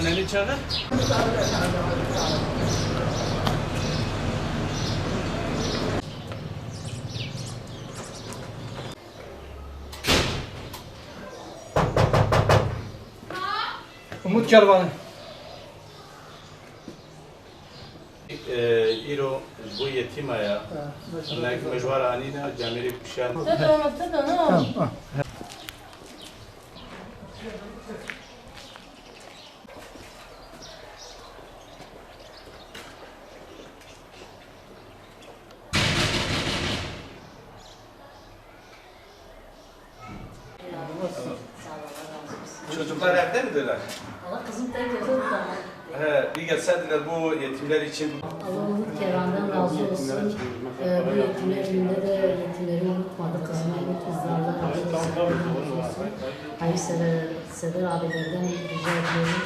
Anneni çağır. Umut Kervanı. İro bu yetim aya. Nek mecvar anina camiri kuşan. Tamam. Çocuklar evde midirler? Allah kızım tek yazı da. Bir gelseler bu yetimler için. Allah Umut Kervan'dan razı olsun. Bu yetimler gününde de yetimleri unutmadı. Kızımı unutmadı. Allah razı olsun. Hayır Seder abilerden rica ediyorum.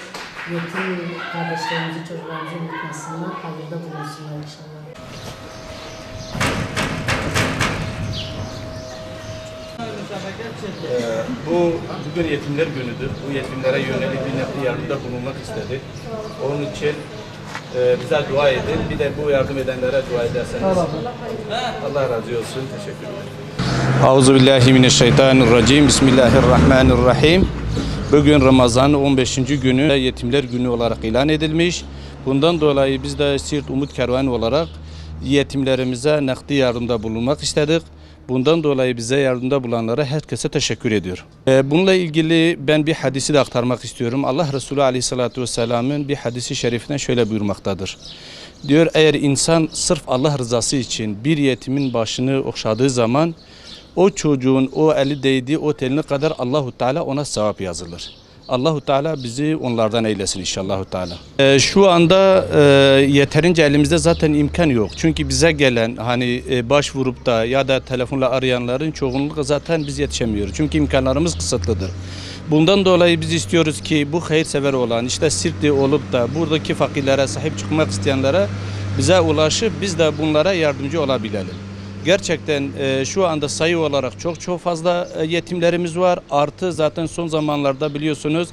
Yetim kardeşlerimizi, çocuklarımızı unutmasınlar. Hayırda bulunsunlar inşallah. Bugün yetimler günüdür. Bu yetimlere yönelik bir nakli yardımda bulunmak istedik. Onun için bize dua edin. Bir de bu yardım edenlere dua ederseniz. Allah razı olsun. Teşekkür ederim. Euzubillahimineşşeytanirracim. Bismillahirrahmanirrahim. Bugün Ramazan'ın 15. günü Yetimler Günü olarak ilan edilmiş. Bundan dolayı biz de Siirt Umut Kervanı olarak yetimlerimize nakdi yardımda bulunmak istedik. Bundan dolayı bize yardımda bulunanlara herkese teşekkür ediyorum. Bununla ilgili ben bir hadisi de aktarmak istiyorum. Allah Resulü Aleyhisselatü Vesselam'ın bir hadisi şerifinden şöyle buyurmaktadır. Diyor, eğer insan sırf Allah rızası için bir yetimin başını okşadığı zaman o çocuğun o eli değdiği o teline kadar Allahu Teala ona sevap yazılır. Allahu Teala bizi onlardan eylesin inşallah Teala. Şu anda yeterince elimizde zaten imkan yok. Çünkü bize gelen hani başvurup da ya da telefonla arayanların çoğunluğu zaten biz yetişemiyoruz. Çünkü imkanlarımız kısıtlıdır. Bundan dolayı biz istiyoruz ki bu hayırsever olan işte Sirtli olup da buradaki fakirlere sahip çıkmak isteyenlere bize ulaşıp biz de bunlara yardımcı olabilelim. Gerçekten şu anda sayı olarak çok fazla yetimlerimiz var. Artı zaten son zamanlarda biliyorsunuz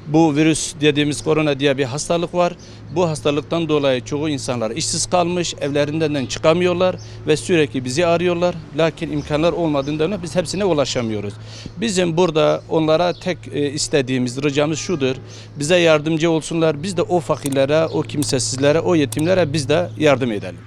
bu virüs dediğimiz korona diye bir hastalık var. Bu hastalıktan dolayı çoğu insanlar işsiz kalmış, evlerinden çıkamıyorlar ve sürekli bizi arıyorlar. Lakin imkanlar olmadığından biz hepsine ulaşamıyoruz. Bizim burada onlara tek istediğimiz, ricamız şudur. Bize yardımcı olsunlar. Biz de o fakirlere, o kimsesizlere, o yetimlere biz de yardım edelim.